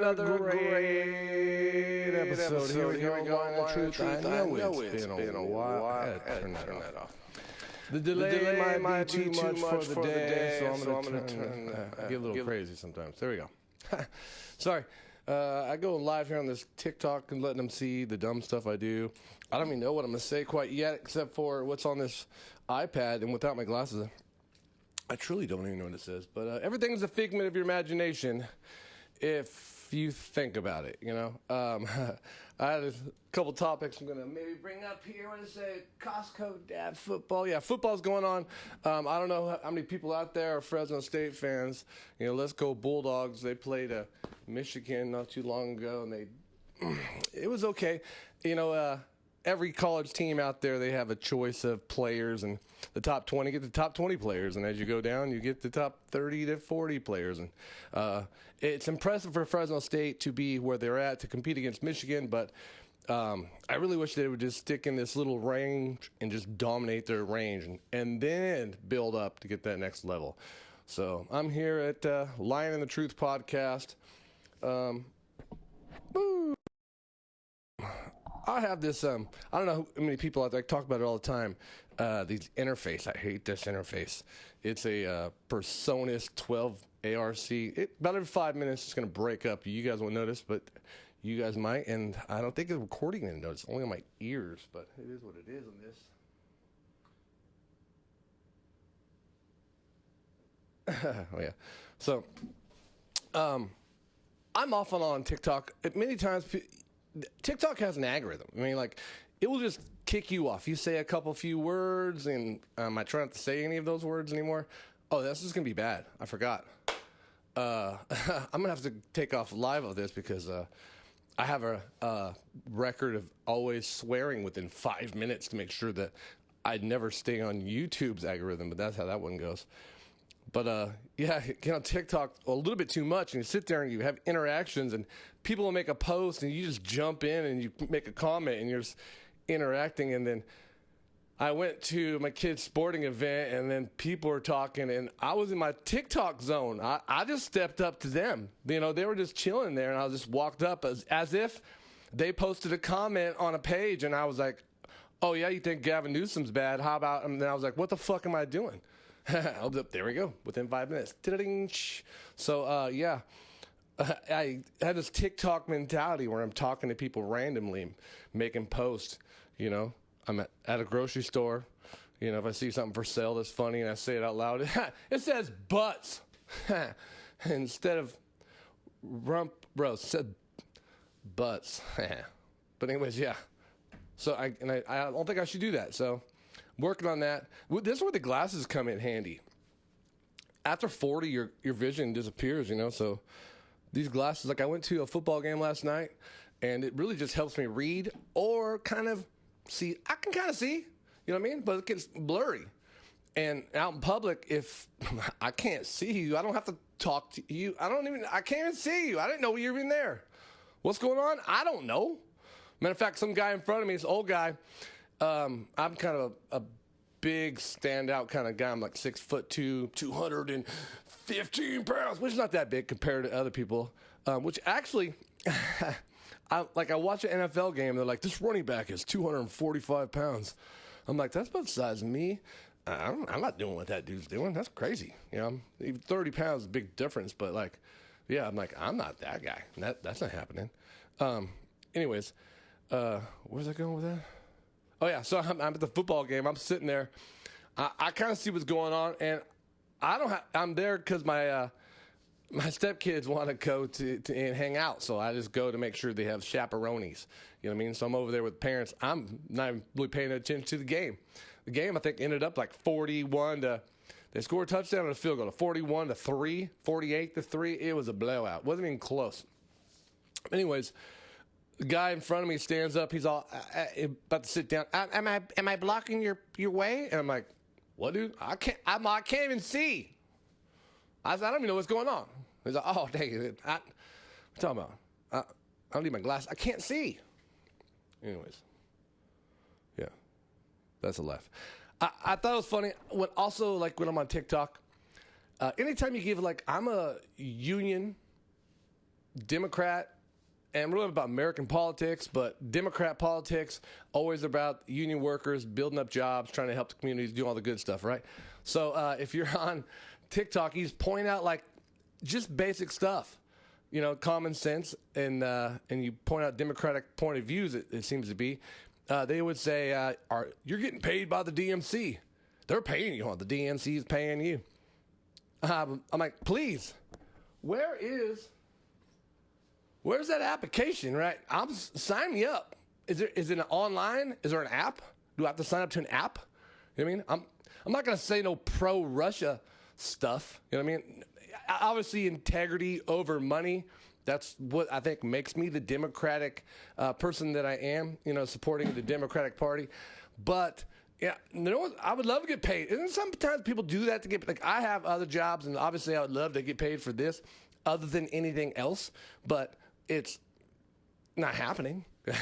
another great episode. Here we go. On Truth. I know it's been a while. Turn that off. The delay might be too much for the day, so I'm going to I get a little crazy sometimes. There we go. Sorry. I go live here on this TikTok and letting them see the dumb stuff I do. I don't even know what I'm going to say quite yet, except for what's on this iPad. And without my glasses, I truly don't even know what it says. But everything's a figment of your imagination if you think about it, you know. I had a couple topics I'm going to maybe bring up here. What does it say? Costco dad football. Yeah, football's going on. I don't know how many people out there are Fresno State fans. You know, let's go Bulldogs. They played Michigan not too long ago, and it was okay. You know, every college team out there, they have a choice of players, and the top 20 get the top 20 players, and as you go down, you get the top 30 to 40 players. And it's impressive for Fresno State to be where they're at to compete against Michigan, but I really wish they would just stick in this little range and just dominate their range and then build up to get that next level. So I'm here at Lion and the Truth podcast. I have this, I don't know how many people out there talk about it all the time, these interface. I hate this interface. It's a Personas 12 ARC. About every 5 minutes, it's going to break up. You guys won't notice, but you guys might. And I don't think the recording going to notice. Only on my ears, but it is what it is on this. Oh, yeah. So, I'm often on TikTok. Many times, TikTok has an algorithm. I mean, like, it will just kick you off. You say a few words, and I try not to say any of those words anymore. Oh, this is going to be bad. I forgot. I'm going to have to take off live of this because I have a record of always swearing within 5 minutes to make sure that I'd never stay on YouTube's algorithm, but that's how that one goes. But, yeah, get on TikTok a little bit too much, and you sit there and you have interactions, and people will make a post, and you just jump in and you make a comment, and you're just interacting. And then I went to my kid's sporting event, and then people were talking, and I was in my TikTok zone. I just stepped up to them. You know, they were just chilling there, and I just walked up as if they posted a comment on a page, and I was like, oh, yeah, you think Gavin Newsom's bad? How about, and then I was like, what the fuck am I doing? There we go. Within 5 minutes. So, yeah, I had this TikTok mentality where I'm talking to people randomly, making posts. You know, I'm at a grocery store. You know, if I see something for sale that's funny and I say it out loud, it says butts instead of rump. Bro, it said butts. But anyways, yeah. So I don't think I should do that. So. Working on that. This is where the glasses come in handy. After 40, your vision disappears, you know. So these glasses, like I went to a football game last night, and it really just helps me read or kind of see. I can kind of see, you know what I mean? But it gets blurry. And out in public, if I can't see you, I don't have to talk to you. I can't even see you. I didn't know you were even there. What's going on? I don't know. Matter of fact, some guy in front of me, this old guy, I'm kind of a big standout kind of guy. I'm like 6'2", 215 pounds, which is not that big compared to other people. Which actually, I watch an NFL game. They're like, this running back is 245 pounds. I'm like, that's about the size of me. I'm not doing what that dude's doing. That's crazy. You know, even 30 pounds is a big difference. But like, yeah, I'm like, I'm not that guy. That's not happening. Anyways, where's I going with that? Oh, yeah, so I'm at the football game. I'm sitting there. I kind of see what's going on, and I'm there because my stepkids want to go to and hang out, so I just go to make sure they have chaperones. You know what I mean? So I'm over there with parents. I'm not even really paying attention to the game. The game, I think, ended up like 41 to – they scored a touchdown and a field goal, 41 to 3, 48 to 3. It was a blowout. It wasn't even close. Anyways – the guy in front of me stands up. He's all about to sit down. Am I blocking your way? And I'm like, what, dude? I can't even see. I said, I don't even know what's going on. He's like, oh, dang it. What you talking about? I don't need my glasses. I can't see. Anyways, yeah, that's a laugh. I thought it was funny. When I'm on TikTok, anytime you give I'm a union Democrat, and really about American politics, but Democrat politics, always about union workers, building up jobs, trying to help the communities, do all the good stuff, right? So if you're on TikTok, he's pointing out like just basic stuff, you know, common sense, and you point out Democratic point of views, it seems to be. They would say, you're getting paid by the DNC. They're paying you. The DNC is paying you. I'm like, please, where's that application, right? Sign me up. Is it online? Is there an app? Do I have to sign up to an app? You know what I mean? I'm not going to say no pro-Russia stuff. You know what I mean? Obviously, integrity over money. That's what I think makes me the Democratic person that I am, you know, supporting the Democratic Party. But, yeah, you know what? I would love to get paid. And sometimes people do that to get, like, I have other jobs, and obviously I would love to get paid for this other than anything else. But it's not happening. And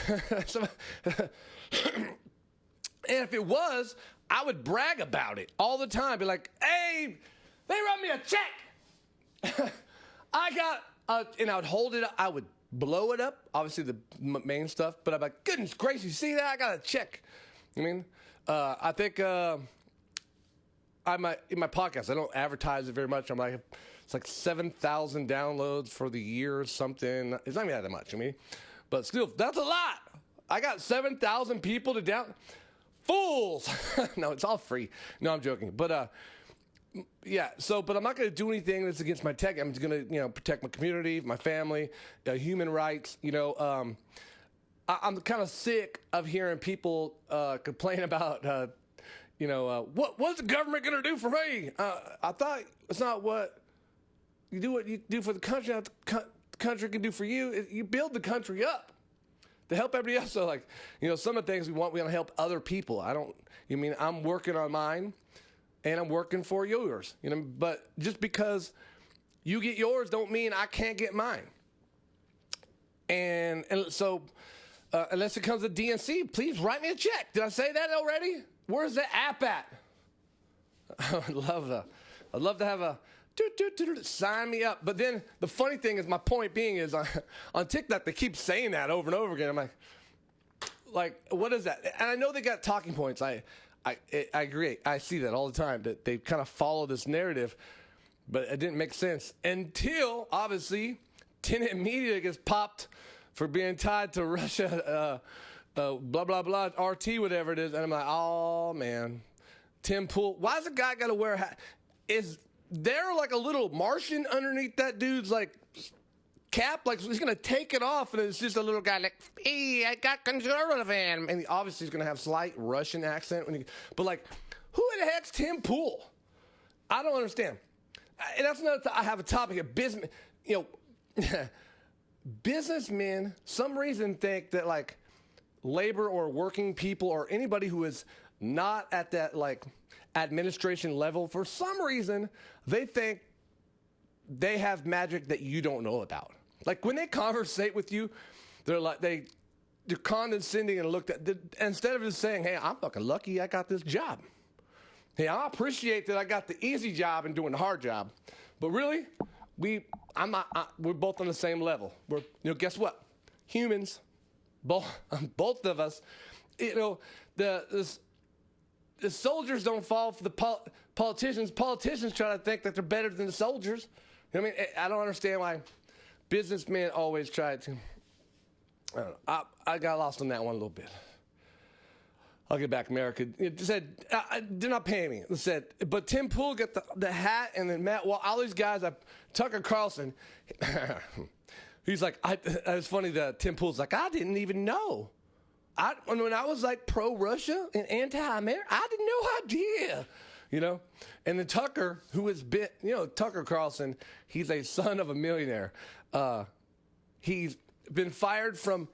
if it was, I would brag about it all the time. Be like, hey, they wrote me a check. And I would hold it up. I would blow it up, obviously the main stuff. But I'm like, goodness gracious, you see that? I got a check. I mean, I think in my podcast, I don't advertise it very much. I'm like, it's like 7,000 downloads for the year or something. It's not even that much, I mean. But still, that's a lot. I got 7,000 people to down. Fools. No, it's all free. No, I'm joking. But, yeah, but I'm not going to do anything that's against my tech. I'm just going to, you know, protect my community, my family, human rights. You know, I'm kind of sick of hearing people complain about, you know, what's the government going to do for me? I thought it's not what you do for the country, not the country can do for you. You build the country up to help everybody else. So, like, you know, some of the things we want to help other people. I'm working on mine, and I'm working for yours. You know, but just because you get yours don't mean I can't get mine. And so, unless it comes to DNC, please write me a check. Did I say that already? Where's the app at? I'd love to have a sign me up. But then the funny thing is, my point being is on TikTok, they keep saying that over and over again. I'm like, what is that? And I know they got talking points. I agree. I see that all the time, that they kind of follow this narrative, but it didn't make sense until, obviously, Tenet Media gets popped for being tied to Russia, blah, blah, blah, RT, whatever it is. And I'm like, oh, man. Tim Pool. Why's the guy got to wear a hat? Is there like a little Martian underneath that dude's like cap? Like he's going to take it off and it's just a little guy like, hey, I got conservative in. And obviously he's going to have slight Russian accent. But like, who the heck's Tim Pool? I don't understand. And that's another I have a topic of business. You know, businessmen, some reason think that like labor or working people or anybody who is not at that like administration level, for some reason, they think they have magic that you don't know about. Like when they conversate with you, they're condescending and looked at, instead of just saying, hey, I'm fucking lucky I got this job. Hey, I appreciate that I got the easy job and doing the hard job. But really, we're both on the same level. Guess what? Humans, both of us, you know, the soldiers don't fall for the politicians. Politicians try to think that they're better than the soldiers. I mean, I don't understand why businessmen always try to. I don't know. I got lost on that one a little bit. I'll get back, America. It said they're not paying me. It said, but Tim Pool got the hat, and then Matt. Well, all these guys. Tucker Carlson. He's like, it's funny that Tim Pool's like, I didn't even know. When I was like pro-Russia and anti-America, I had no idea, you know. And then Tucker, who has been, you know, Tucker Carlson, he's a son of a millionaire. He's been fired from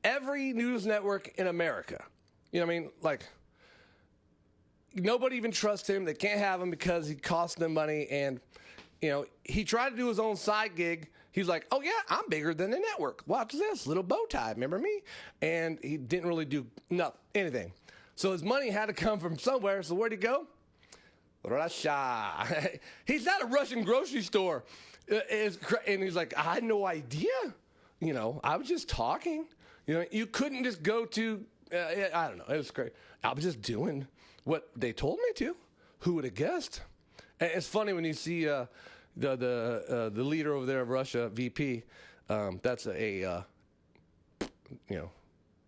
every news network in America. You know what I mean? Like, nobody even trusts him. They can't have him because he costs them money. And, you know, he tried to do his own side gig. He's like, oh, yeah, I'm bigger than the network. Watch this, little bow tie, remember me? And he didn't really do anything. So his money had to come from somewhere. So where'd he go? Russia. He's at a Russian grocery store. And he's like, I had no idea. I was just talking. You couldn't just go to, I don't know. It was great. I was just doing what they told me to. Who would have guessed? And it's funny when you see the leader over there of Russia, VP. That's a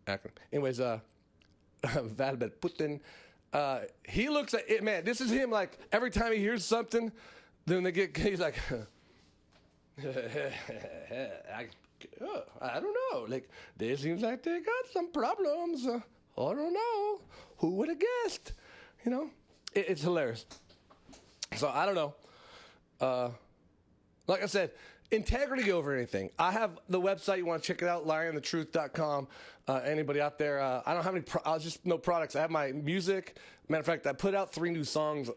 acronym. Anyways, Vladimir Putin. He looks at it, man. This is him. Like every time he hears something, then he's like, I don't know. Like it seems like they got some problems. I don't know. Who would have guessed? It's hilarious. So I don't know. Like I said, integrity over anything. I have the website. You want to check it out, lyingthetruth.com. Anybody out there? I don't have any. I just no products. I have my music. Matter of fact, I put out 3 new songs.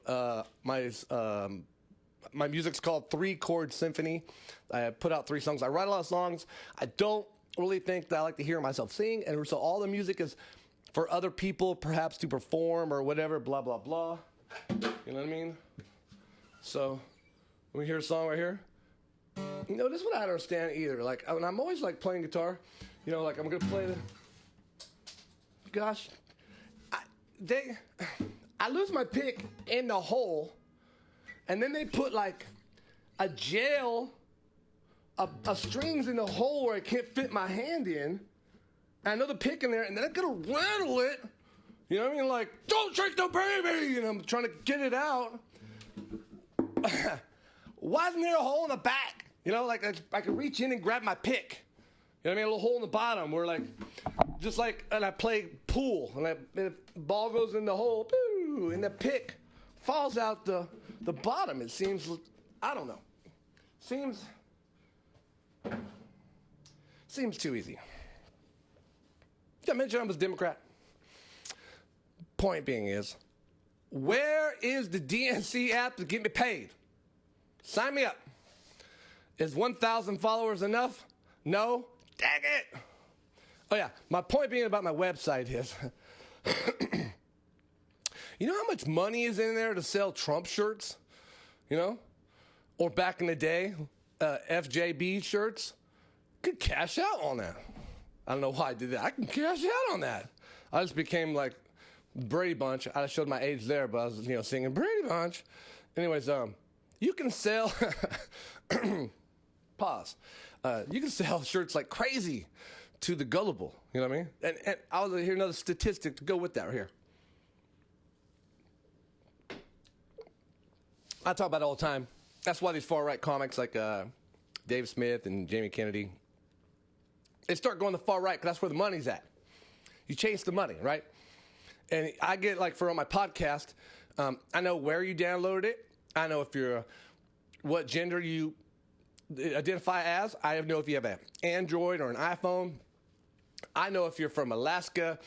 My music's called 3 Chord Symphony. I put out 3 songs. I write a lot of songs. I don't really think that I like to hear myself sing, and so all the music is for other people, perhaps to perform or whatever. Blah blah blah. You know what I mean? So we hear a song right here. This is what I don't understand either. Like, when I'm always like playing guitar, like I'm gonna play the. Gosh, I lose my pick in the hole, and then they put like a strings in the hole where I can't fit my hand in. And another pick in there, and then I'm gonna rattle it. You know what I mean? Like, don't shake the baby, and I'm trying to get it out. Why isn't there a hole in the back? Like I could reach in and grab my pick. You know what I mean? A little hole in the bottom where and I play pool, and the ball goes in the hole, boo, and the pick falls out the bottom. It seems, I don't know. Seems too easy. Did I mention I was a Democrat? Point being is, where is the DNC app to get me paid? Sign me up. Is 1,000 followers enough? No? Dang it. Oh, yeah. My point being about my website is, you know how much money is in there to sell Trump shirts? Or back in the day, FJB shirts? Could cash out on that. I don't know why I did that. I can cash out on that. I just became like Brady Bunch. I showed my age there, but I was, singing Brady Bunch. Anyways, you can sell, pause. You can sell shirts like crazy to the gullible. You know what I mean? And I'll hear another statistic to go with that right here. I talk about it all the time. That's why these far-right comics like Dave Smith and Jamie Kennedy, they start going the far right because that's where the money's at. You chase the money, right? And I get for on my podcast, I know where you downloaded it. I know if you're what gender you identify as. I know if you have an Android or an iPhone. I know if you're from Alaska,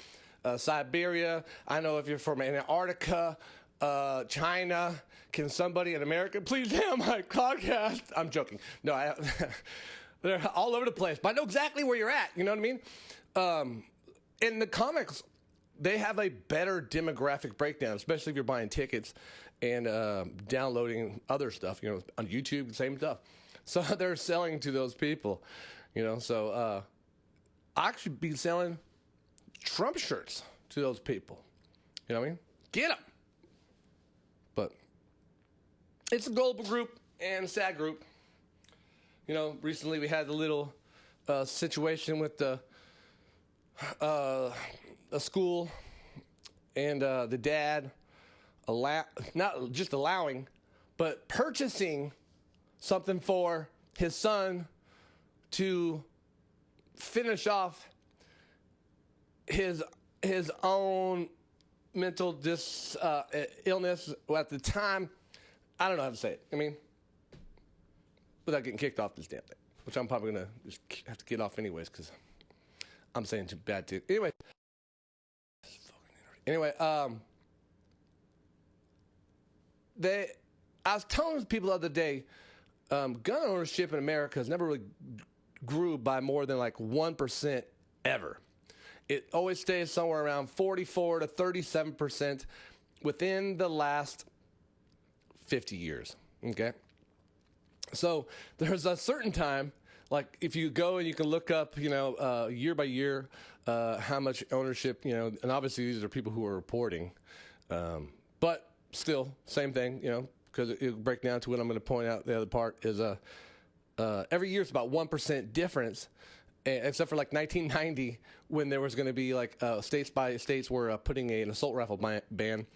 Siberia. I know if you're from Antarctica, China. Can somebody in America please hear my podcast? I'm joking. No, they're all over the place. But I know exactly where you're at. You know what I mean? In the comics, they have a better demographic breakdown, especially if you're buying tickets and downloading other stuff. On YouTube, same stuff. So they're selling to those people. So I should be selling Trump shirts to those people. You know what I mean? Get them. But it's a global group and a sad group. Recently we had a little situation with a school and the dad not just allowing, but purchasing something for his son to finish off his own mental illness at the time. I don't know how to say it. I mean, without getting kicked off this damn thing, which I'm probably going to just have to get off anyways because I'm saying too bad too. Anyway, I was telling people the other day, gun ownership in America has never really grew by more than 1% ever. It always stays somewhere around 44 to 37% within the last 50 years. Okay. So there's a certain time, like if you go and you can look up, year by year, how much ownership, and obviously these are people who are reporting, but still same thing, because it'll break down to what I'm going to point out. The other part is every year it's about 1% difference, except for like 1990 when there was going to be like states by states were putting an assault rifle ban,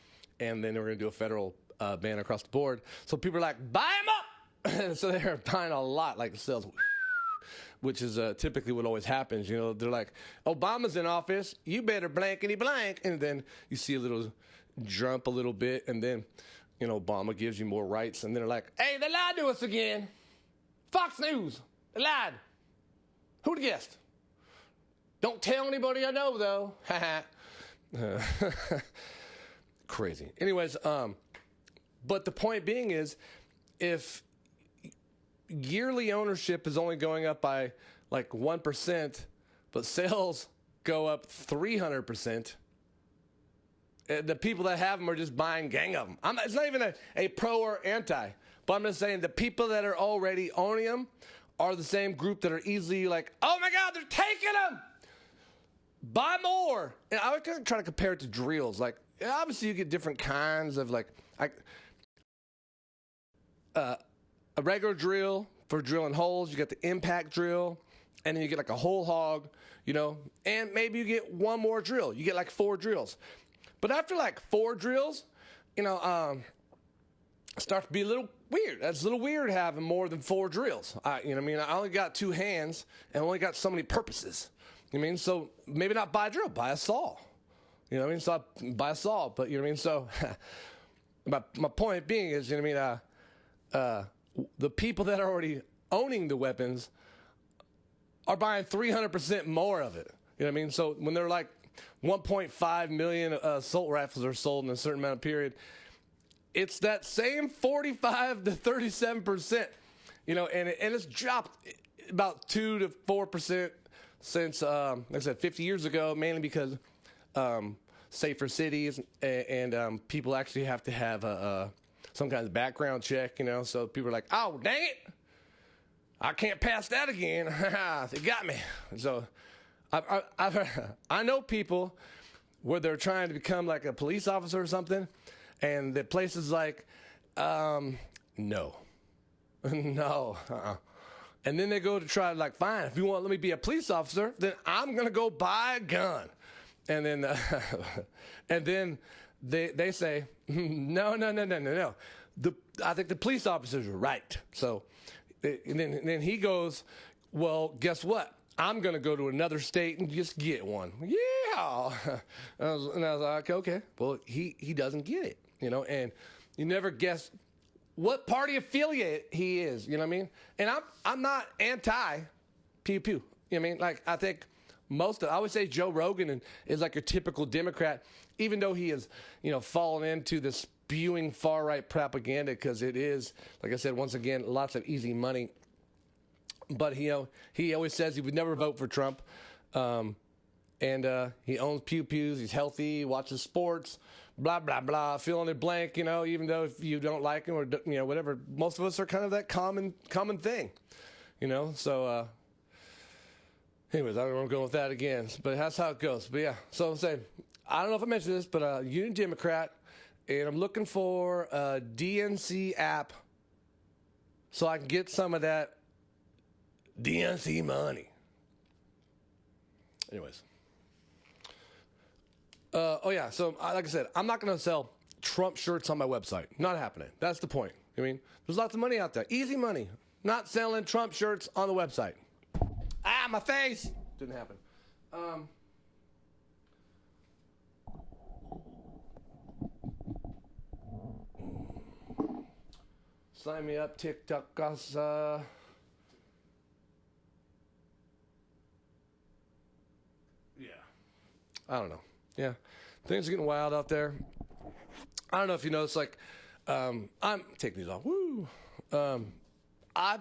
and then they were going to do a federal ban across the board. So people are like, buy them up. So they're buying a lot, like sales, which is typically what always happens. They're like, Obama's in office, you better blankety blank, and then you see a little jump a little bit, and then Obama gives you more rights, and then they're like, hey, they lied to us again. Fox News, they lied. Who'd have guessed? Don't tell anybody I know, though. Crazy. Anyways, but the point being is, if yearly ownership is only going up by like 1%, but sales go up 300%, the people that have them are just buying gang of them. It's not even a pro or anti, but I'm just saying the people that are already owning them are the same group that are easily like, oh my God, they're taking them. Buy more. And I was going to try to compare it to drills. Like, obviously you get different kinds of a regular drill for drilling holes. You get the impact drill, and then you get like a whole hog, and maybe you get one more drill. You get like 4 drills. But after like 4 drills, it starts to be a little weird. It's a little weird having more than 4 drills. I only got 2 hands and only got so many purposes. So maybe not buy a drill, buy a saw. So buy a saw, but so my point being is, the people that are already owning the weapons are buying 300% more of it. So when they're like 1.5 million assault rifles are sold in a certain amount of period, it's that same 45 to 37%, and it's dropped about 2 to 4% since, like I said, 50 years ago, mainly because safer cities and people actually have to have some kind of background check, so people are like, oh, dang it, I can't pass that again. They got me. So I know people where they're trying to become like a police officer or something, and the place is like, no. No. And then they go to try to like, fine, if you want to let me be a police officer, then I'm going to go buy a gun. And then they say, no. I think the police officers are right. So and then he goes, well, guess what? I'm going to go to another state and just get one. Yeah. And I was like, okay. Well, he doesn't get it, and you never guess what party affiliate he is, And I'm not anti pew pew. Like I think I would say Joe Rogan is like your typical Democrat, even though he is, fallen into the spewing far right propaganda, because it is, like I said, once again, lots of easy money. But he always says he would never vote for Trump, and he owns pew pews. He's healthy, watches sports, blah blah blah. Fill in the blank, even though if you don't like him or whatever, most of us are kind of that common thing, So, anyways, I don't want to go with that again, but that's how it goes. But yeah, so I'm saying, I don't know if I mentioned this, but Union Democrat, and I'm looking for a DNC app so I can get some of that DNC money. Anyways. So like I said, I'm not going to sell Trump shirts on my website. Not happening. That's the point. There's lots of money out there. Easy money. Not selling Trump shirts on the website. My face! Didn't happen. Sign me up, TikTok, yeah. I don't know. Yeah. Things are getting wild out there. I don't know if you notice, I'm taking these off. Woo. I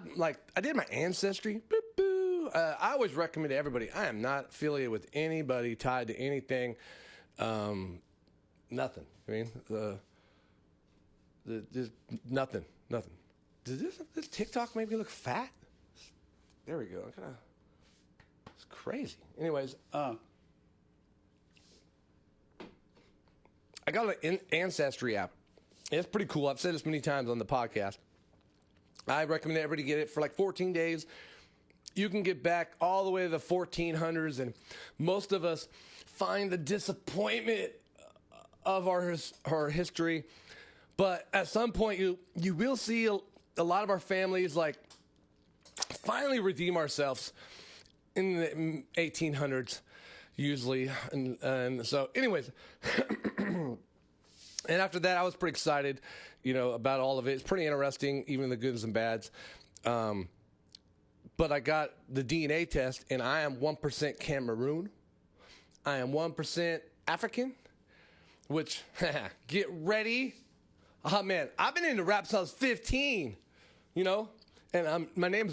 did my ancestry. Boop, boo. I always recommend to everybody, I am not affiliated with anybody tied to anything. Nothing. There's nothing. Does this TikTok make me look fat? There we go. It's crazy. Anyways, I got an Ancestry app. It's pretty cool. I've said this many times on the podcast. I recommend everybody get it for like 14 days. You can get back all the way to the 1400s, and most of us find the disappointment of our history. But at some point, you will see a lot of our families like finally redeem ourselves in the 1800s, usually. And so, anyways, and after that, I was pretty excited, about all of it. It's pretty interesting, even the goods and bads. But I got the DNA test, and I am 1% Cameroon. I am 1% African, which, get ready. Oh, man, I've been into rap since I was 15, and my name's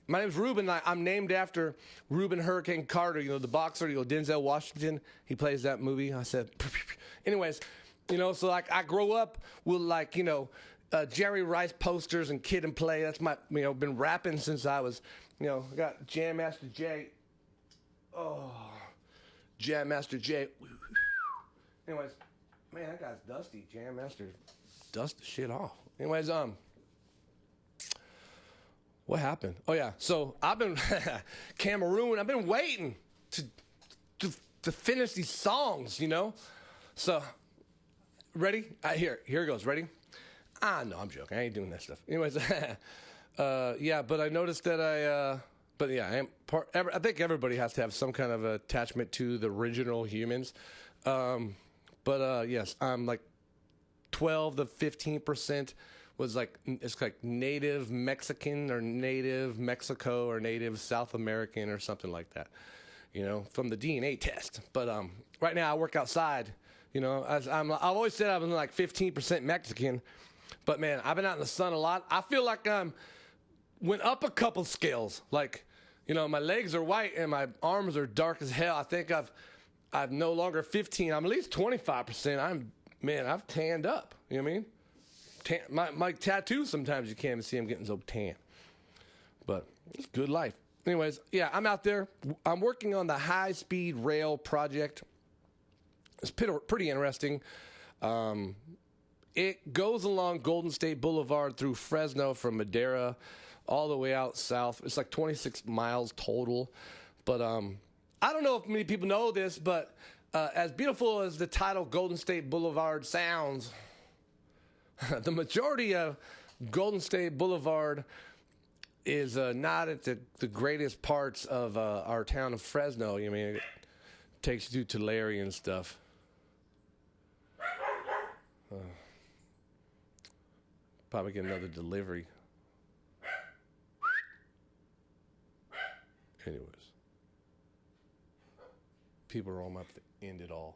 Reuben. I'm named after Reuben Hurricane Carter, the boxer, Denzel Washington. He plays that movie. I said, anyways, so like I grow up with Jerry Rice posters and Kid and Play. That's my, been rapping since I was, I got Jam Master Jay. Oh, Jam Master Jay. Anyways, man, that guy's dusty. Jam Master dust the shit off. Anyways, what happened? Oh yeah, so I've been Cameroon. I've been waiting to finish these songs, So, ready? Here it goes. Ready? No, I'm joking. I ain't doing that stuff. Anyways, yeah, but I noticed that I am I think everybody has to have some kind of attachment to the original humans. Yes, I'm like 12 to 15% was it's like native Mexican or native Mexico or native South American or something like that, from the DNA test. But right now I work outside, I've always said I was like 15% Mexican, but man, I've been out in the sun a lot. I feel like went up a couple scales. Like, my legs are white and my arms are dark as hell. I think I've no longer 15. I'm at least 25%. I've tanned up. You know what I mean? My tattoos, sometimes you can't even see them getting so tan. But it's good life. Anyways, yeah, I'm out there. I'm working on the high-speed rail project. It's pretty interesting. It goes along Golden State Boulevard through Fresno from Madera all the way out south. It's like 26 miles total. But I don't know if many people know this, but as beautiful as the title Golden State Boulevard sounds, the majority of Golden State Boulevard is not at the greatest parts of our town of Fresno. It takes you to Tulare and stuff. Probably get another delivery. Anyways. People are on up to end it all.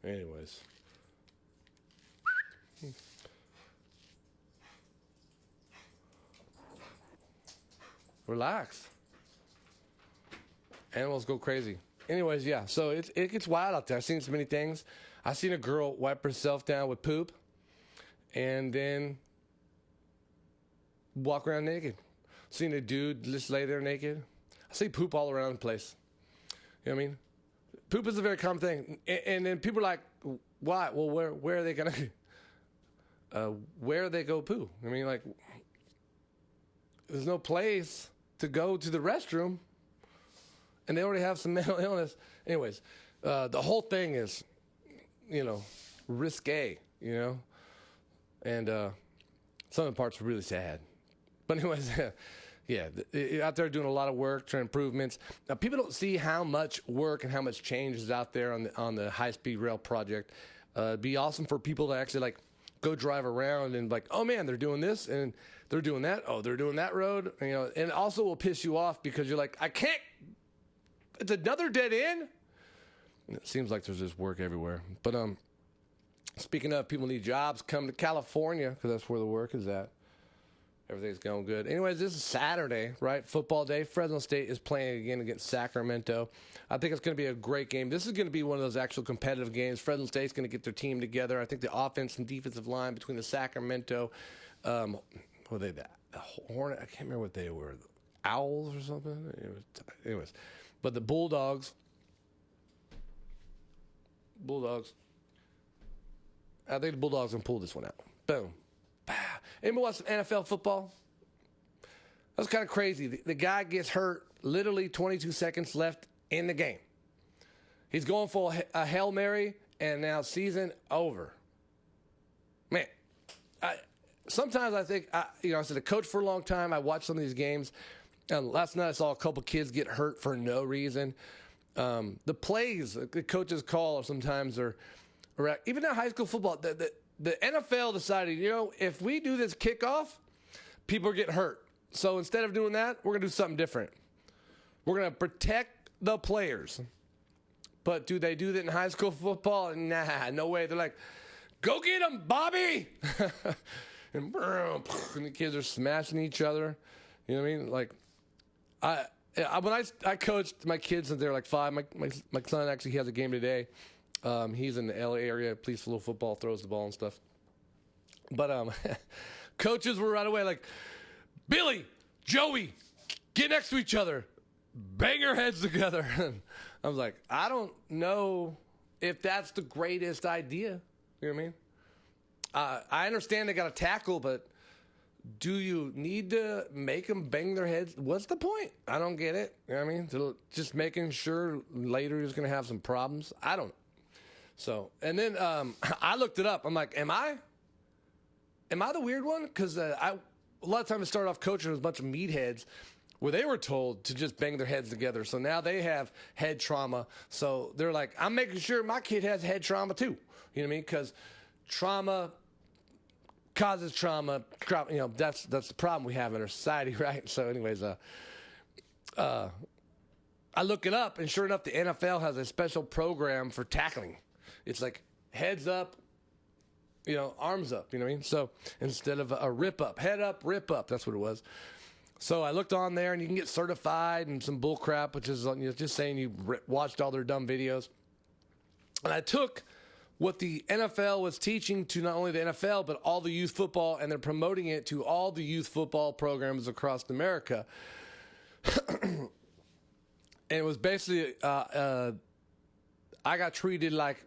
Anyways. Relax. Animals go crazy. Anyways, yeah, so it gets wild out there. I've seen so many things. I seen a girl wipe herself down with poop and then walk around naked. Seen a dude just lay there naked. I see poop all around the place. You know what I mean? Poop is a very common thing. And then people are like, why? Well, where are they going to, where they go poo? I mean, like, there's no place to go to the restroom, and they already have some mental illness. Anyways, the whole thing is, risque, and some of the parts are really sad. But anyways, yeah, out there doing a lot of work, trying improvements. Now, people don't see how much work and how much change is out there on the high-speed rail project. It'd be awesome for people to actually go drive around and oh man, they're doing this and they're doing that. Oh, they're doing that road. And it also will piss you off because you're like, I can't. It's another dead end. And it seems like there's just work everywhere. But speaking of people need jobs, come to California because that's where the work is at. Everything's going good. Anyways, this is Saturday, right? Football day. Fresno State is playing again against Sacramento. I think it's going to be a great game. This is going to be one of those actual competitive games. Fresno State's going to get their team together. I think the offense and defensive line between the Sacramento, what were they, the Hornet? I can't remember what they were. Owls or something? Anyways. But the Bulldogs. I think the Bulldogs can pull this one out. Boom. Anybody watch some NFL football? That's kind of crazy. The guy gets hurt literally 22 seconds left in the game. He's going for a Hail Mary, and now season over. Man, sometimes I think, I was a coach for a long time. I watched some of these games. Last night I saw a couple kids get hurt for no reason. The plays the coaches call sometimes are even in high school football, the NFL decided, if we do this kickoff, people are getting hurt. So instead of doing that, we're going to do something different. We're going to protect the players. But do they do that in high school football? Nah, no way. They're like, go get him, Bobby! and the kids are smashing each other. You know what I mean? Like, when I coached my kids and they're like 5, my son actually has a game today. He's in the LA area, plays a little football, throws the ball and stuff. But coaches were right away like, Billy, Joey, get next to each other. Bang your heads together. I was like, I don't know if that's the greatest idea. You know what I mean? I understand they got to tackle, but do you need to make them bang their heads? What's the point? I don't get it. You know what I mean? So just making sure later he's going to have some problems. I don't know. So, and then I looked it up. I'm like, am I the weird one? Because a lot of times I started off coaching with a bunch of meatheads where they were told to just bang their heads together. So now they have head trauma. So they're like, I'm making sure my kid has head trauma too. You know what I mean? Because trauma causes trauma. That's the problem we have in our society, right? So anyways, I look it up, and sure enough, the NFL has a special program for tackling. It's like heads up, arms up, you know what I mean? So instead of a rip up, head up, rip up, that's what it was. So I looked on there, and you can get certified and some bull crap, which is just saying you watched all their dumb videos. And I took what the NFL was teaching to not only the NFL, but all the youth football, and they're promoting it to all the youth football programs across America. And it was basically, I got treated like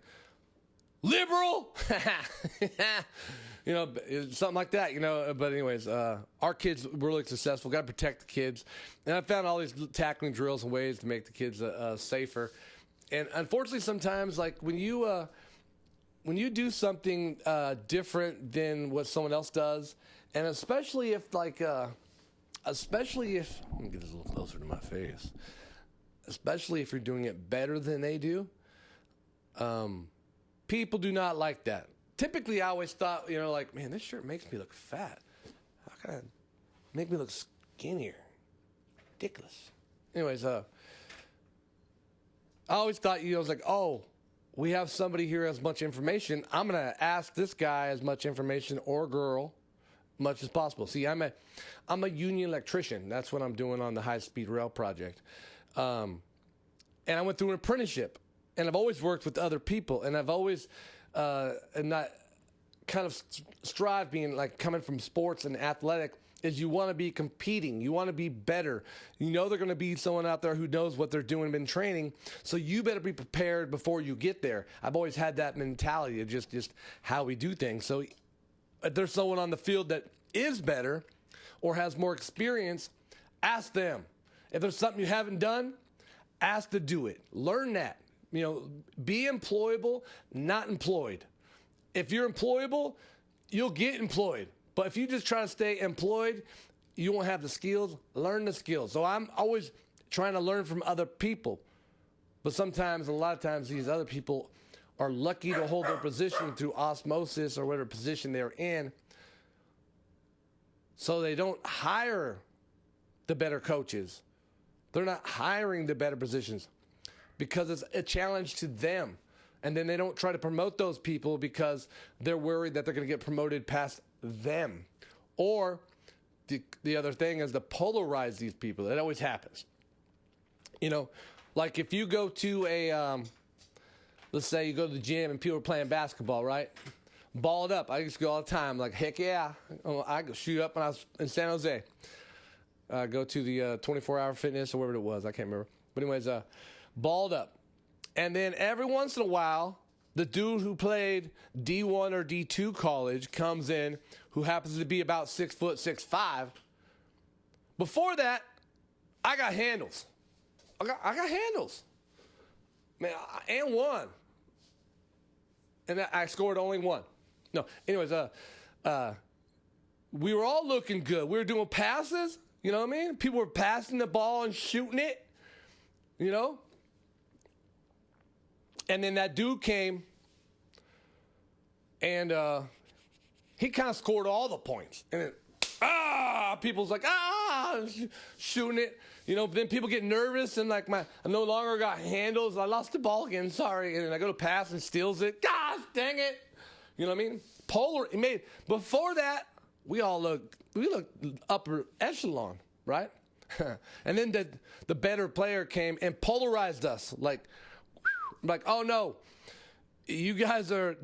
liberal, something like that, But anyways, our kids were really successful. Got to protect the kids, and I found all these tackling drills and ways to make the kids safer. And unfortunately, sometimes like when you do something different than what someone else does, and especially if let me get this a little closer to my face. Especially if you're doing it better than they do. People do not like that. Typically, I always thought, man, this shirt makes me look fat. How can I make me look skinnier? Ridiculous. Anyways, I always thought, I was like, oh, we have somebody here who has much information. I'm going to ask this guy as much information or girl much as possible. See, I'm a union electrician. That's what I'm doing on the high-speed rail project. And I went through an apprenticeship, and I've always worked with other people, and I've always not kind of strive being like coming from sports and athletic is you want to be competing. You want to be better. They're going to be someone out there who knows what they're doing, been training, so you better be prepared before you get there. I've always had that mentality of just how we do things. So if there's someone on the field that is better or has more experience, ask them. If there's something you haven't done, ask to do it. Learn that. Be employable, not employed. If you're employable, you'll get employed. But if you just try to stay employed, you won't have the skills. Learn the skills. So I'm always trying to learn from other people. But sometimes, a lot of times, these other people are lucky to hold their position through osmosis or whatever position they're in. So they don't hire the better coaches. They're not hiring the better positions because it's a challenge to them. And then they don't try to promote those people because they're worried that they're going to get promoted past them. Or the other thing is to polarize these people. It always happens. Like if you go to let's say you go to the gym and people are playing basketball, right? Balled up. I used to go all the time. Like, heck yeah. I go shoot up when I was in San Jose. Go to the 24-hour fitness or whatever it was. I can't remember. But anyways, balled up. And then every once in a while, the dude who played D1 or D2 college comes in who happens to be about 6 foot 6'5". Before that, I got handles. I got handles. Man, and one. And I scored only one. No, anyways, we were all looking good. We were doing passes, you know what I mean? People were passing the ball and shooting it, And then that dude came, and he kind of scored all the points. And then, people's like, shooting it. Then people get nervous, and like I no longer got handles. I lost the ball again, sorry. And then I go to pass and steals it. Gosh, dang it. You know what I mean? Before that, we looked upper echelon, right? And then the better player came and polarized us. Like, oh no, you guys are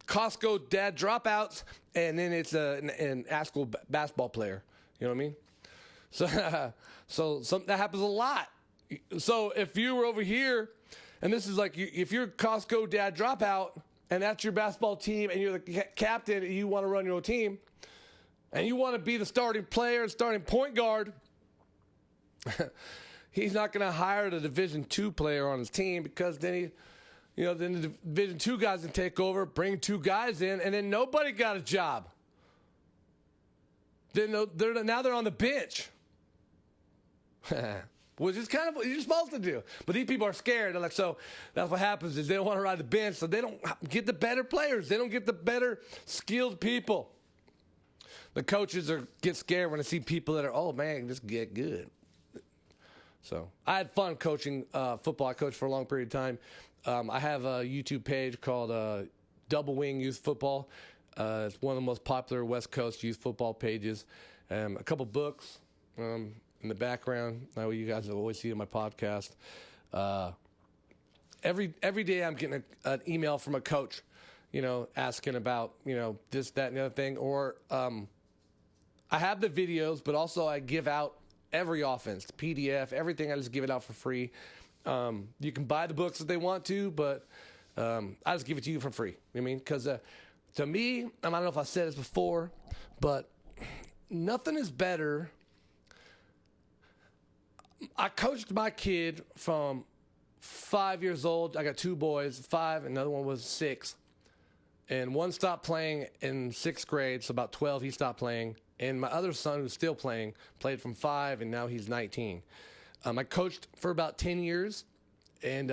Costco dad dropouts, and then it's an actual basketball player. You know what I mean? So that happens a lot. So if you were over here, and this is like, if you're Costco dad dropout, and that's your basketball team, and you're the captain, and you want to run your own team, and you want to be the starting player, starting point guard, he's not going to hire the Division II player on his team, because then then the Division II guys can take over, bring 2 guys in, and then nobody got a job. Then now they're on the bench. Which is kind of what you're supposed to do. But these people are scared. They're like, so that's what happens is they don't want to ride the bench, so they don't get the better players. They don't get the better skilled people. The coaches get scared when they see people that are, oh man, just get good. So I had fun coaching football. I coached for a long period of time. I have a YouTube page called Double Wing Youth Football. It's one of the most popular West Coast youth football pages. A couple books in the background. Now you guys have always seen in my podcast. Every day I'm getting an email from a coach, asking about, this, that, and the other thing. Or I have the videos, but also I give out every offense, the PDF, everything. I just give it out for free. You can buy the books if they want to, but I just give it to you for free. I mean, because to me, I don't know if I said this before, but nothing is better. I coached my kid from 5 years old. I got 2 boys, 5, and another one was 6. And one stopped playing in 6th grade, so about 12 he stopped playing. And my other son, who's still playing, played from 5, and now he's 19. I coached for about 10 years, and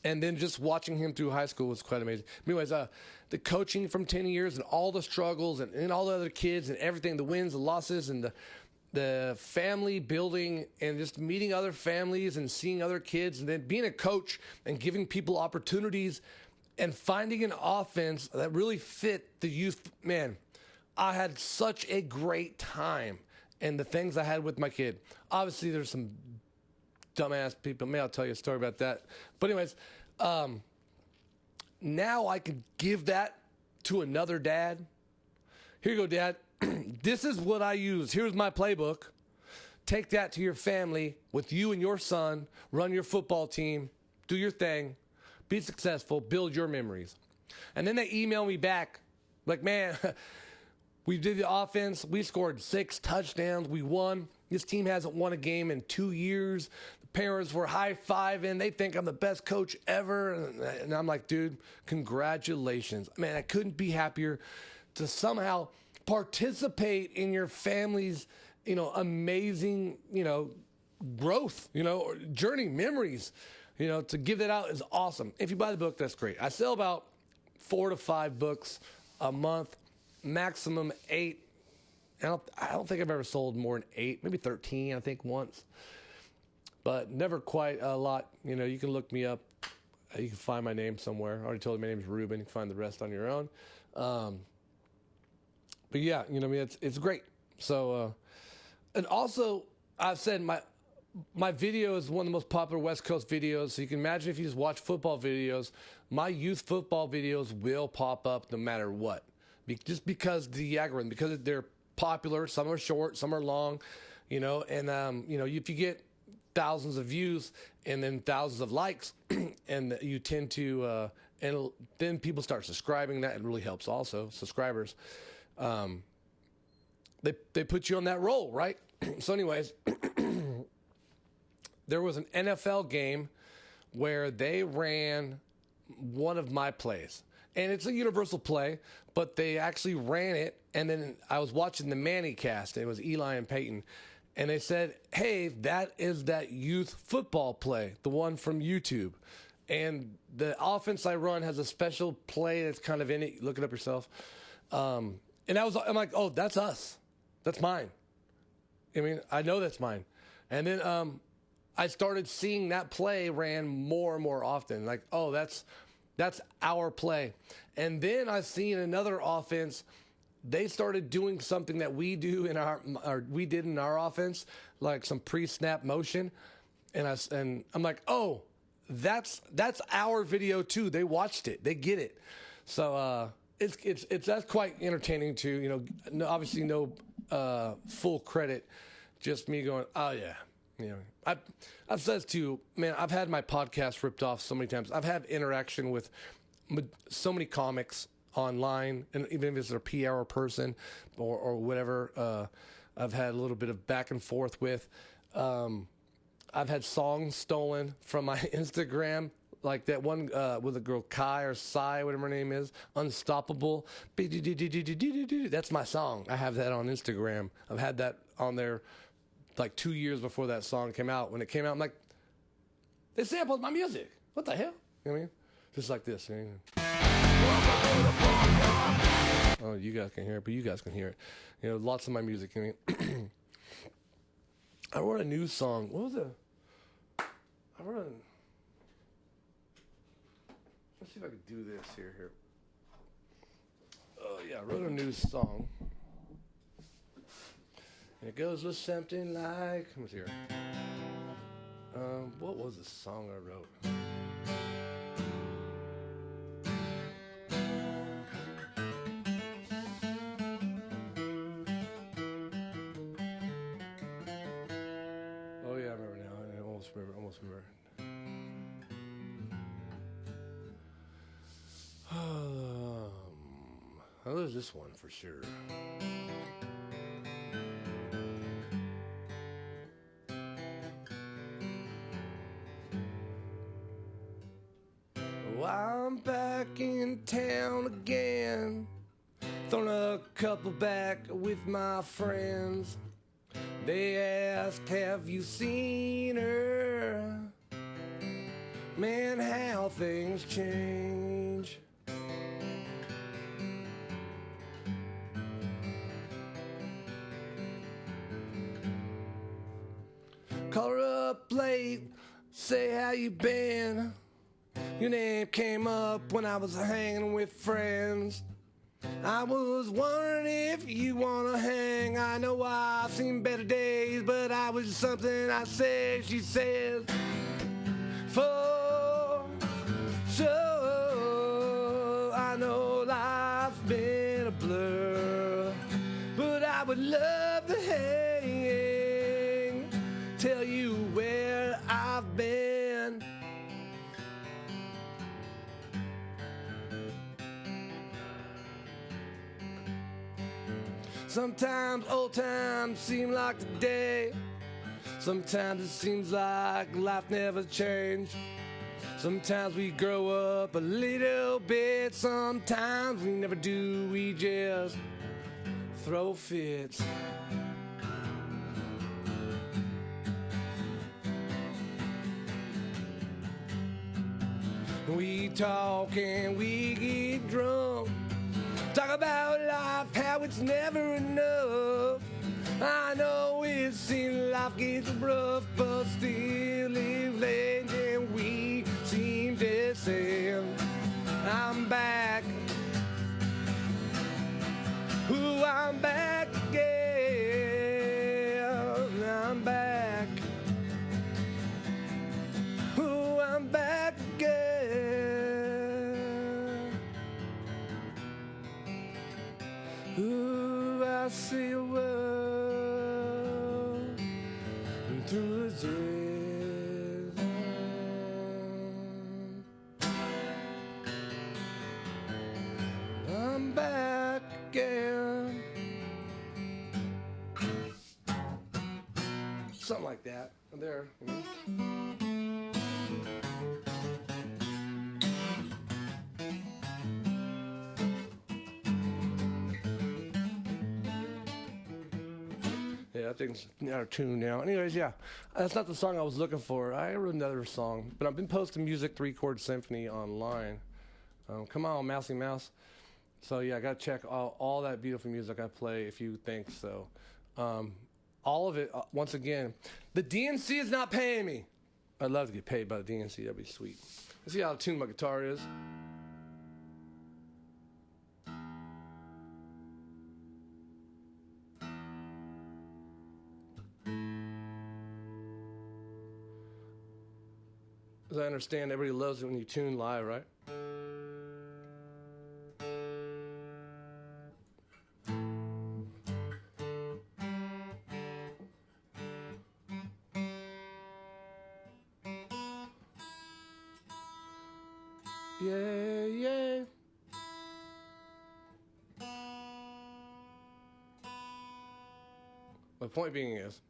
then just watching him through high school was quite amazing. Anyways, the coaching from 10 years and all the struggles and all the other kids and everything, the wins, the losses, and the family building and just meeting other families and seeing other kids, and then being a coach and giving people opportunities and finding an offense that really fit the youth. Man, I had such a great time, and the things I had with my kid. Obviously, there's some dumbass people. Maybe I'll tell you a story about that. But anyways, now I can give that to another dad. Here you go, Dad. This is what I use. Here's my playbook. Take that to your family with you and your son. Run your football team. Do your thing. Be successful. Build your memories. And then they email me back like, man, we did the offense. We scored 6 touchdowns. We won. This team hasn't won a game in 2 years. The parents were high-fiving. They think I'm the best coach ever. And I'm like, dude, congratulations. Man, I couldn't be happier to somehow participate in your family's, amazing, growth, journey, memories. To give that out is awesome. If you buy the book, that's great. I sell about 4 to 5 books a month, maximum 8. I don't think I've ever sold more than 8, maybe 13, I think once, but never quite a lot. You can look me up. You can find my name somewhere. I already told you my name is Reuben. You can find the rest on your own. but yeah, you know, I mean, it's great. So, and also, I've said my video is one of the most popular West Coast videos. So you can imagine if you just watch football videos, my youth football videos will pop up no matter what. Just because the algorithm, because they're popular. Some are short, some are long, you know. And you know, if you get thousands of views and then thousands of likes, and you tend to, and then people start subscribing. That really helps. Also, subscribers, they put you on that roll, right? So, anyways. There was an NFL game where they ran one of my plays. And it's a universal play, but they actually ran it. And then I was watching the Manny cast. It was Eli and Peyton. And they said, hey, that is that youth football play, the one from YouTube. And the offense I run has a special play that's kind of in it. Look it up yourself. And I'm like, oh, that's us. That's mine. I mean, I know that's mine. And then I started seeing that play ran more and more often. Like, oh, that's our play. And then I seen another offense. They started doing something that we do in we did in our offense, like some pre-snap motion. And I'm like, oh, that's our video too. They watched it. They get it. So that's quite entertaining too. You know, obviously no full credit, just me going, oh yeah. You know, I've said to you, man, I've had my podcast ripped off so many times. I've had interaction with so many comics online, and even if it's a PR person or whatever, I've had a little bit of back and forth with. I've had songs stolen from my Instagram, like that one with a girl, Kai or Sai, whatever her name is, Unstoppable. That's my song. I have that on Instagram. I've had that on there like 2 years before that song came out. When it came out, I'm like, they sampled my music. What the hell? You know what I mean? Just like this. You know? Oh, you guys can hear it, but you guys can hear it. You know, lots of my music. I mean, I wrote a new song. What was it? Let's see if I can do this here. Oh, yeah, I wrote a new song. And it goes with something like, let's hear. What was the song I wrote? Oh yeah, I remember now. I almost remember. Oh, there's this one for sure. I'm back in town again, throwing a couple back with my friends. They ask, have you seen her? Man, how things change. Call her up late, say how you been. Your name came up when I was hanging with friends. I was wondering if you wanna hang. I know I've seen better days, but I was something I said. She says, for sure, I know life's been a blur, but I would love to hang, tell you where I've been. Sometimes old times seem like today. Sometimes it seems like life never changed. Sometimes we grow up a little bit. Sometimes we never do. We just throw fits. We talk and we get drunk. Talk about life, how it's never enough. I know it seems life gets rough, but still live late and we seem the same. I'm back. Ooh, I'm like that. There. Yeah, that thing's out of tune now. Anyways, yeah, that's not the song I was looking for. I wrote another song, but I've been posting music 3-chord symphony online. Come on, Mousy Mouse. So yeah, I gotta check all that beautiful music I play if you think so. All of it, once again, the DNC is not paying me. I'd love to get paid by the DNC, that'd be sweet. Let's see how tuned my guitar is. As I understand, everybody loves it when you tune live, right? Yeah, yeah. My point being is,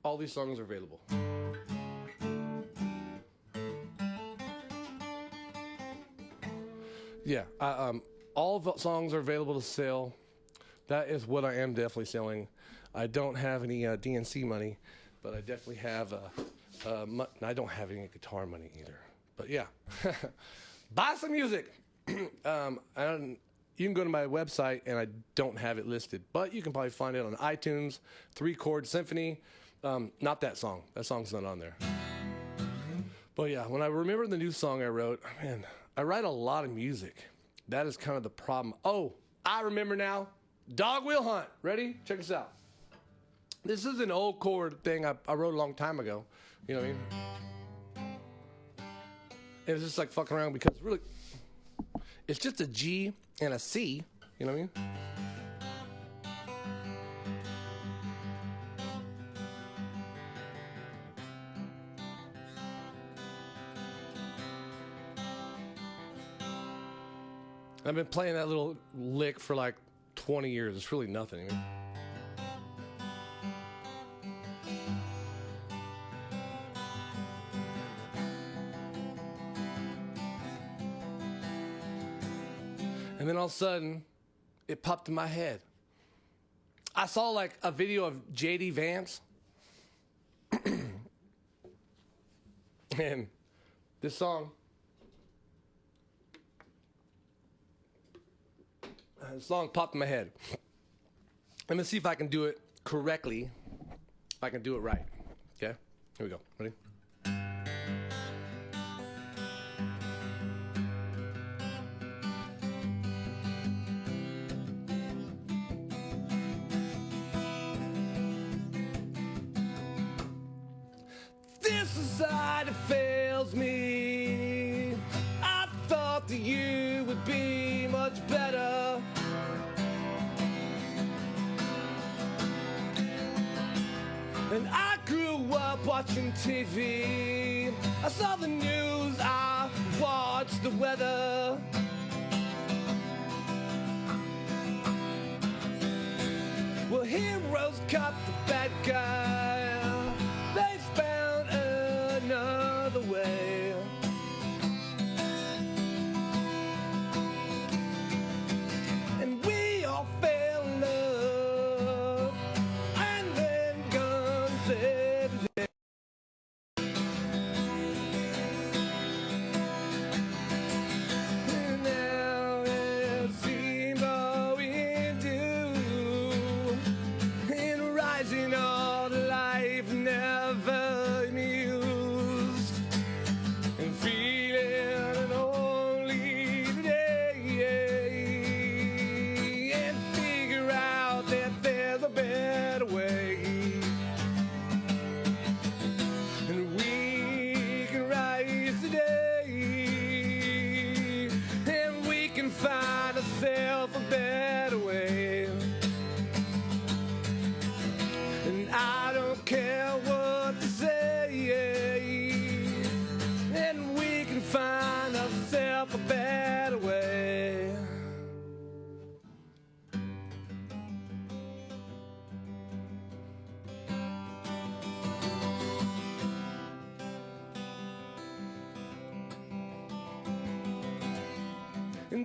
all these songs are available. Yeah, all the songs are available to sell. That is what I am definitely selling. I don't have any DNC money, but I definitely have. I don't have any guitar money either. But yeah, buy some music. You can go to my website, and I don't have it listed, but you can probably find it on iTunes. 3-chord symphony. Not that song. That song's not on there. But yeah, when I remember the new song I wrote, man, I write a lot of music. That is kind of the problem. Oh, I remember now. Dog Wheel Hunt. Ready? Check this out. This is an old chord thing I wrote a long time ago. You know what I mean? It was just like fucking around because really, it's just a G and a C. You know what I mean? I've been playing that little lick for like 20 years. It's really nothing. I mean. And then all of a sudden, it popped in my head. I saw like a video of J.D. Vance. And this song. The song popped in my head. Let me see if I can do it correctly. If I can do it right. Okay? Here we go. Ready? This society fails me. I thought that you would be much better. And I grew up watching TV. I saw the news, I watched the weather. Well, heroes caught the bad guy. They found another way. And we all fell in love. And then guns saved the day. And now it seems all we do in rising all the light.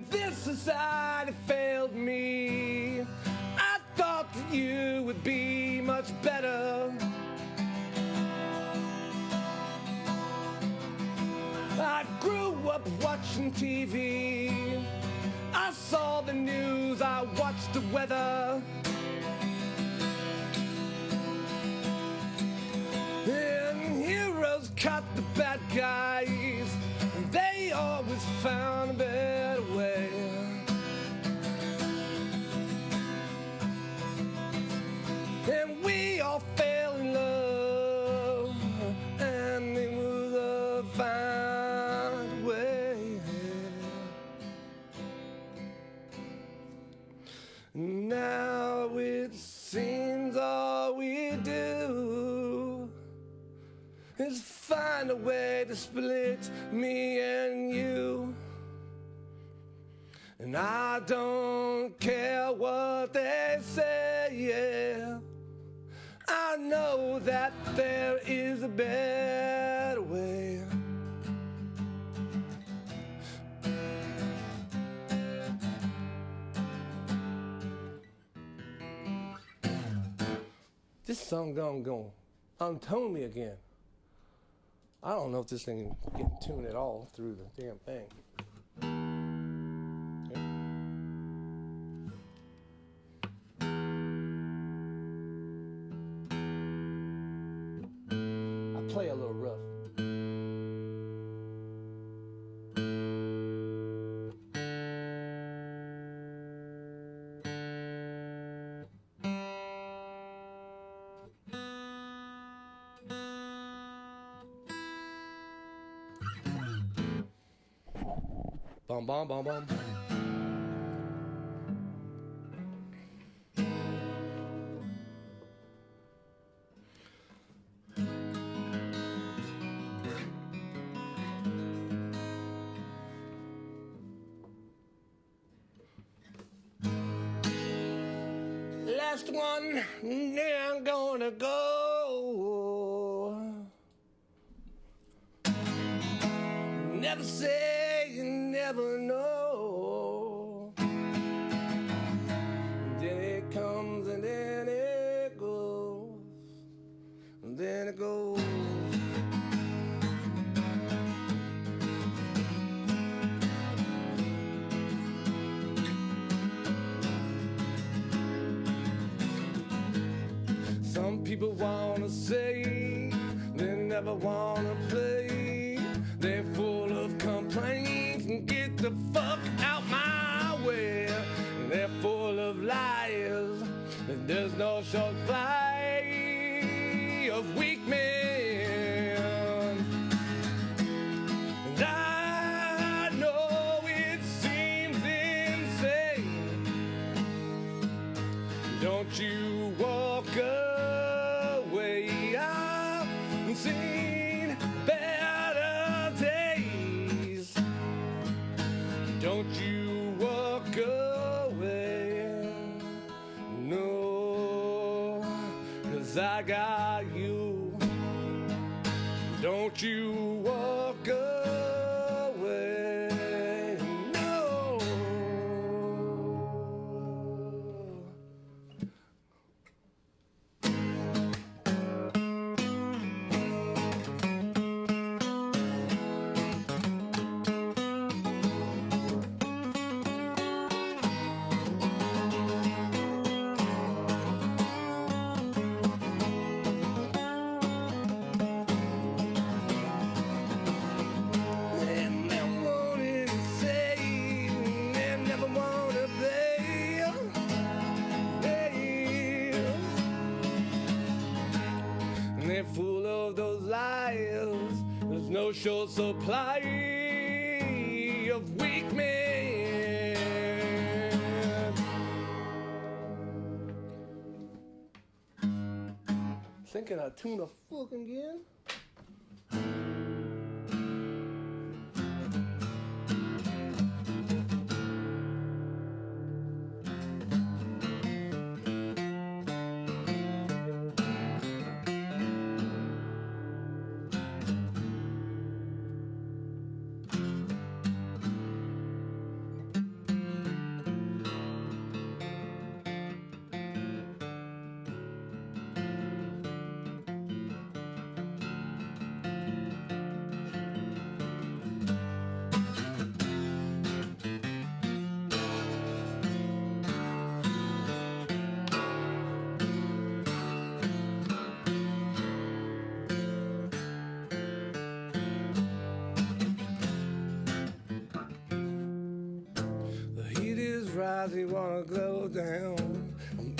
and this society failed me. I thought that you would be much better. I grew up watching TV. I saw the news, I watched the weather. And heroes caught the bad guys. They always found a better way. And we all fell in love, and it was a fine way. Now it seems all we do is find a way to split me and you. And I don't care what they say, yeah. I know that there is a better way. This song gonna go untone me again. I don't know if this thing can get tuned at all through the damn thing. I play a little rough. Bum, bum, bum, bum. Last one, now I'm gonna go. Never say you never know. Then it comes and then it goes. And then it goes. Some people wanna say they never wanna play. They're full of complaints and get the fuck out my way. They're full of liars. There's no short supply of weak men. And I know it seems insane. Don't you walk away. I've seen better days. Don't you walk away. No, 'cause I got you. Don't you walk away. No. Full of those liars, there's no short supply of weak men. Thinking I tune a fuck again? eyes, we wanna go down.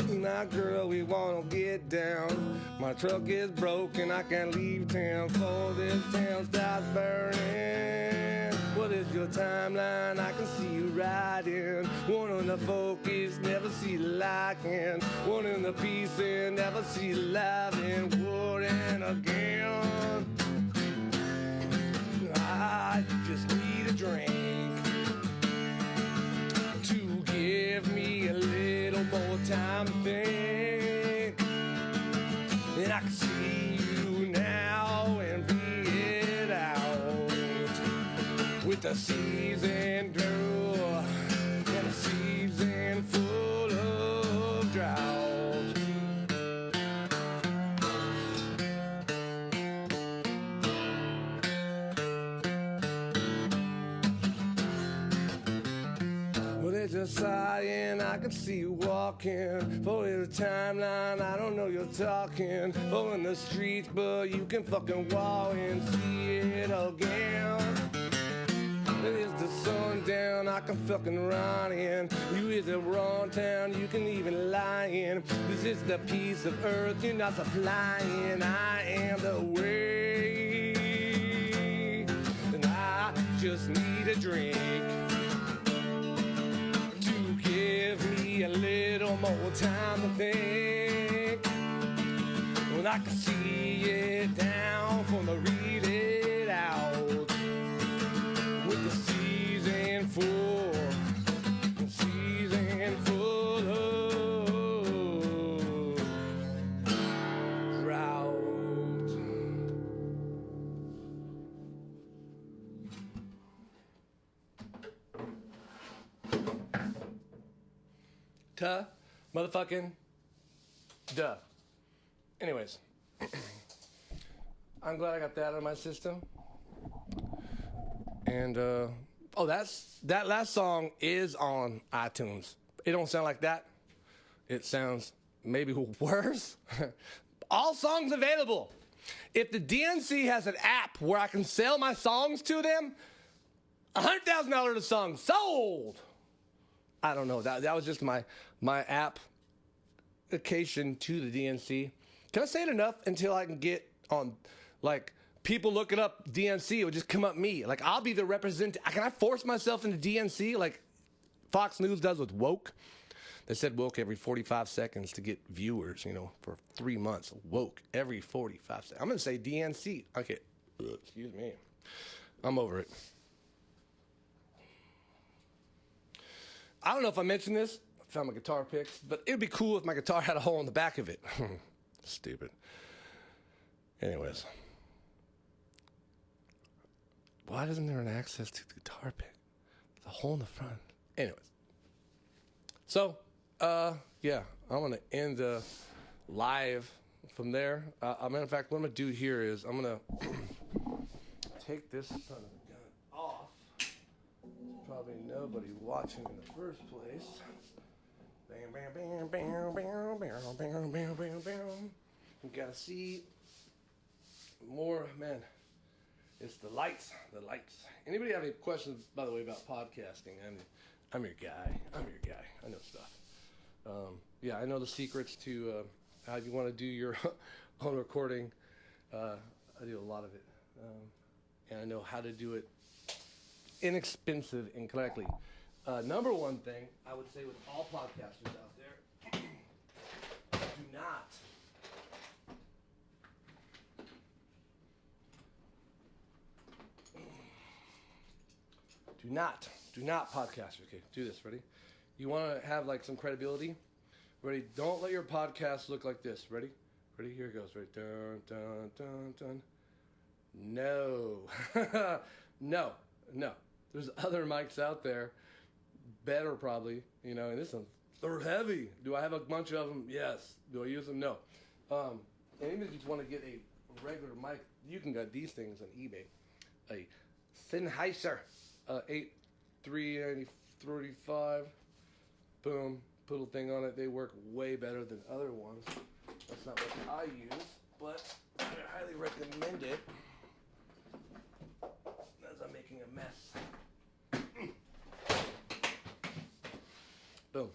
My girl, we wanna get down. My truck is broken, I can't leave town before this town starts burning. What is your timeline? I can see you riding. One on the focus, never see the liking. One in the peace and never see the living. War and again. I just need a drink to give me a little more time to think. And I can see you now and be it out with the season through and a season full of drought. Just sighing, I can see you walking. For the timeline, I don't know you're talking. For in the streets, but you can fucking walk and see it again. It is the sundown, I can fucking run in. You is the wrong town, you can even lie in. This is the piece of earth you're not supplying. I am the way, and I just need a drink. Give me a little more time to think. When I can see it down from the read it out. With the season full of drought. Motherfucking duh. Anyways, I'm glad I got that out of my system. And that last song is on iTunes. It don't sound like that. It sounds maybe worse. All songs available. If the DNC has an app where I can sell my songs to them, $100,000 a song sold. I don't know. That was just my application to the DNC. Can I say it enough until I can get on, like, people looking up DNC, it would just come up me. Like, I'll be the representative. Can I force myself into DNC like Fox News does with woke? They said woke every 45 seconds to get viewers, for 3 months. Woke every 45 seconds. I'm going to say DNC. Okay. Excuse me. I'm over it. I don't know if I mentioned this. I found my guitar picks, but it would be cool if my guitar had a hole in the back of it. Stupid. Anyways. Why isn't there an access to the guitar pick? The hole in the front. Anyways. So, yeah, I'm going to end the live from there. Matter of fact, what I'm going to do here is I'm going to take this son of a gun off. Probably nobody watching in the first place. Bam, bam, bam, bam, bam, bam, bam, bam, bam, bam. You gotta see more, man. It's the lights, Anybody have any questions, by the way, about podcasting? I'm your guy. I know stuff. Yeah, I know the secrets to how you want to do your own recording. I do a lot of it, and I know how to do it inexpensive and correctly. Number one thing I would say with all podcasters out there, do not podcasters. Okay, do this. Ready? You want to have like some credibility. Ready? Don't let your podcast look like this. Ready? Here it goes. Ready? Dun dun dun dun. No, no. There's other mics out there, better probably, and this one, they're heavy. Do I have a bunch of them? Yes. Do I use them? No. And even if you just want to get a regular mic, you can get these things on eBay. A Sennheiser 8335. Boom. Put a thing on it. They work way better than other ones. That's not what I use, but I highly recommend it. As I'm making a mess. Boom.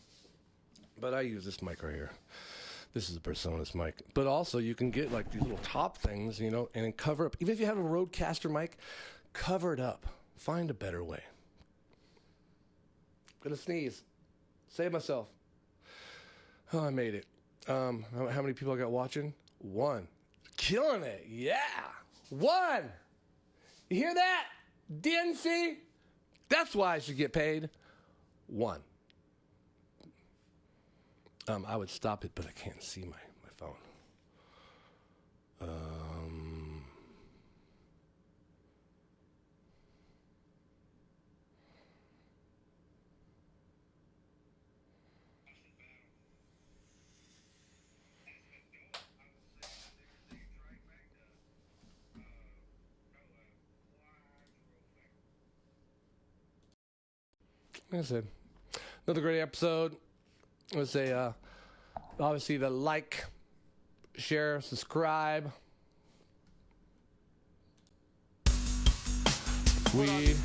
But I use this mic right here. This is a Personas mic. But also, you can get like these little top things, you know, and then cover up. Even if you have a Rodecaster mic, cover it up. Find a better way. Gonna sneeze. Save myself. Oh, I made it. How many people I got watching? 1. Killing it. Yeah. 1. You hear that? DNC? That's why I should get paid. 1. I would stop it, but I can't see my phone. Like I said, another great episode. Let's say, obviously, the like, share, subscribe. We